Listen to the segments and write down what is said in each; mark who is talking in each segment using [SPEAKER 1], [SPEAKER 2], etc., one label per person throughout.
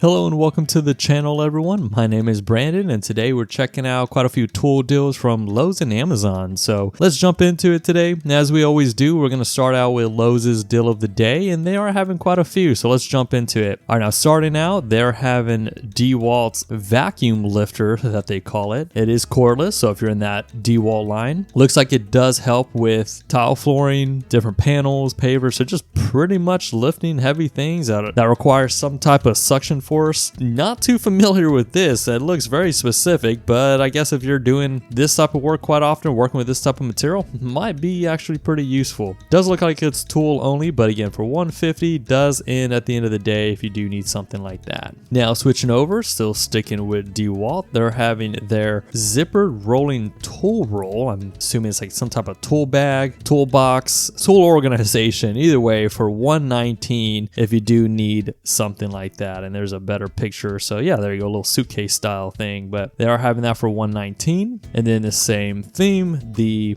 [SPEAKER 1] Hello and welcome to the channel, everyone. My name is Brandon and today we're checking out quite a few tool deals from Lowe's and Amazon. So let's jump into it today. And as we always do, we're going to start out with Lowe's deal of the day, and they are having quite a few. So let's jump into it. All right, now starting out, they're having DeWalt's vacuum lifter that they call it. It is cordless, so if you're in that DeWalt line, looks like it does help with tile flooring, different panels, pavers, so just pretty much lifting heavy things that require some type of suction force. Not too familiar with this. It looks very specific, but I guess if you're doing this type of work quite often, working with this type of material, might be actually pretty useful. Does look like it's tool only, but again, for $150, does end at the end of the day if you do need something like that. Now switching over, still sticking with DeWalt, they're having their zippered rolling tool roll. I'm assuming it's like some type of tool bag, toolbox, tool organization. Either way, for $119 if you do need something like that. And there's a better picture, so yeah, there you go, a little suitcase style thing, but they are having that for $119. And then the same theme,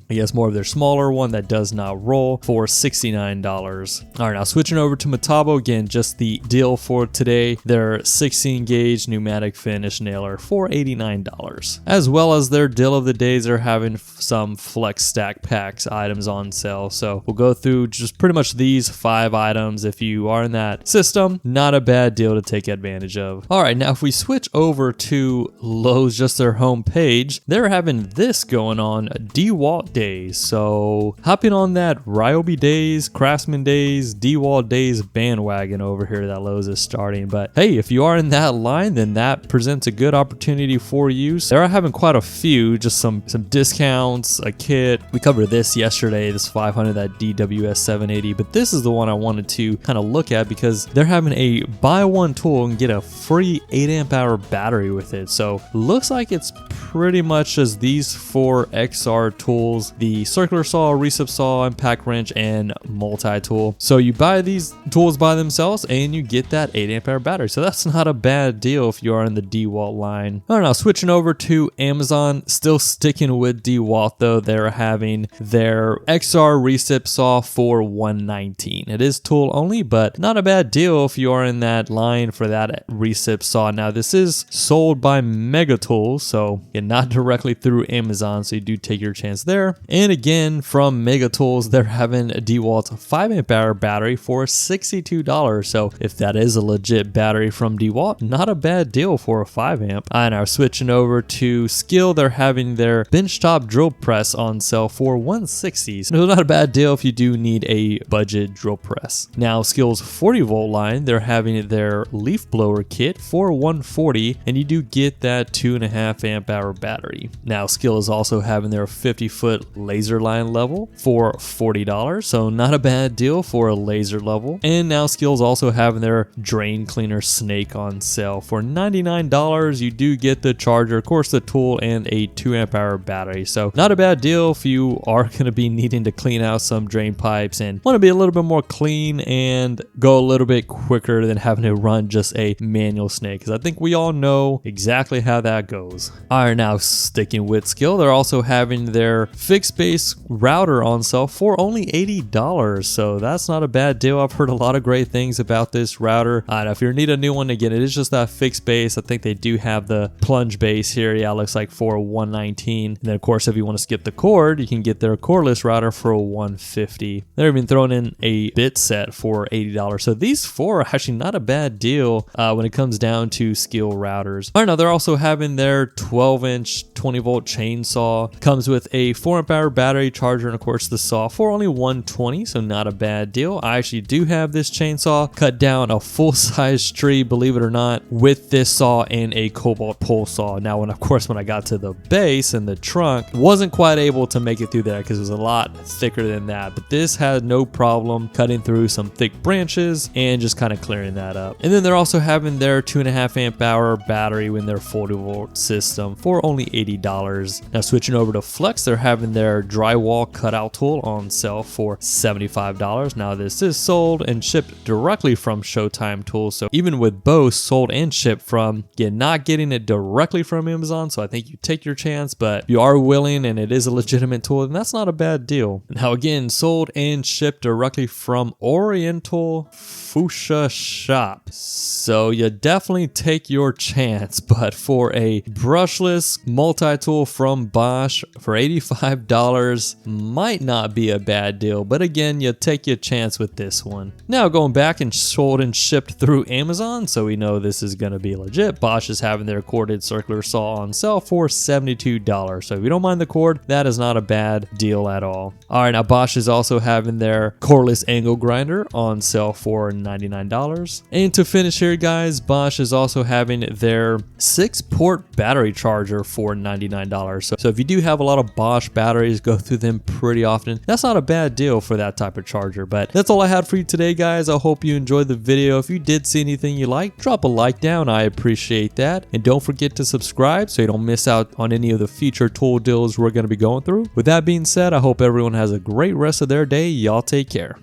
[SPEAKER 1] I guess more of their smaller one that does not roll, for $69. All right, now switching over to Metabo, again, just the deal for today, their 16 gauge pneumatic finish nailer for $89, as well as their deal of the days. They're having some flex stack packs items on sale, so we'll go through just pretty much these 5 items. If you are in that system, not a bad deal to take advantage of. All right, now if we switch over to Lowe's, just their home page, they're having this going on, DeWalt days. So hopping on that Ryobi days, Craftsman days, DeWalt days bandwagon over here that Lowe's is starting. But hey, if you are in that line, then that presents a good opportunity for you. So they're having quite a few, just some discounts, a kit. We covered this yesterday, this 500, that DWS 780, but this is the one I wanted to kind of look at because they're having a buy one tool and get a free 8 amp hour battery with it. So looks like it's pretty much as these 4 XR tools, the circular saw, recip saw, impact wrench, and multi-tool. So you buy these tools by themselves and you get that 8 amp hour battery. So that's not a bad deal if you are in the DeWalt line. All right, now switching over to Amazon, still sticking with DeWalt though, they're having their XR recip saw for $119. It is tool only, but not a bad deal if you are in that line for that recip saw. Now this is sold by Mega Tools, so not directly through Amazon, so you do take your chance there. And again, from Mega Tools, they're having a DeWalt 5 amp hour battery for $62. So if that is a legit battery from DeWalt, not a bad deal for a 5 amp. And now switching over to Skil, they're having their benchtop drill press on sale for $160. So not a bad deal if you do need a budget drill press. Now Skil's 40 volt line, they're having their leaf blower kit for $140, and you do get that 2.5 amp hour battery. Now Skil is also having their 50-foot laser line level for $40, so not a bad deal for a laser level. And now Skil's also having their drain cleaner snake on sale for $99. You do get the charger, of course, the tool, and a 2 amp hour battery. So not a bad deal if you are going to be needing to clean out some drain pipes and want to be a little bit more clean and go a little bit quicker than having to run just a manual snake, because I think we all know exactly how that goes. All right, now sticking with Skil, they're also having their fixed base router on sale for only $80, so that's not a bad deal. I've heard a lot of great things about this router. If you need a new one, again, it is just that fixed base. I think they do have the plunge base here. Yeah, it looks like for $119. And then of course, if you want to skip the cord, you can get their cordless router for $150. They're even throwing in a bit set for $80. So these 4 are actually not a bad deal when it comes down to Skil routers. All right, now they're also having their 12-inch 20-volt chainsaw. Comes with a 4 amp hour battery, charger, and of course the saw for only $120, so not a bad deal. I actually do have this chainsaw, cut down a full-size tree, believe it or not, with this saw and a cobalt pole saw. Now, when I got to the base and the trunk, wasn't quite able to make it through there because it was a lot thicker than that, but this had no problem cutting through some thick branches and just kind of clearing that up. And then they're also having their 2.5 amp hour battery in their 40 volt system for only $80. Now switching over to Flex, they're having their drywall cutout tool on sale for $75. Now this is sold and shipped directly from Showtime Tools, so even with both sold and shipped from, you're not getting it directly from Amazon, so I think you take your chance, but if you are willing and it is a legitimate tool, then that's not a bad deal. Now again, sold and shipped directly from Oriental Fuchsia Shop. So So you definitely take your chance, but for a brushless multi-tool from Bosch for $85 might not be a bad deal, but again, you take your chance with this one. Now going back and sold and shipped through Amazon, so we know this is going to be legit. Bosch is having their corded circular saw on sale for $72. So if you don't mind the cord, that is not a bad deal at all. All right, now Bosch is also having their cordless angle grinder on sale for $99. And to finish here, guys, Bosch is also having their 6-port battery charger for $99. So if you do have a lot of Bosch batteries, go through them pretty often, that's not a bad deal for that type of charger. But that's all I had for you today, guys. I hope you enjoyed the video. If you did see anything you like, drop a like down. I appreciate that. And don't forget to subscribe so you don't miss out on any of the future tool deals we're going to be going through. With that being said, I hope everyone has a great rest of their day. Y'all take care.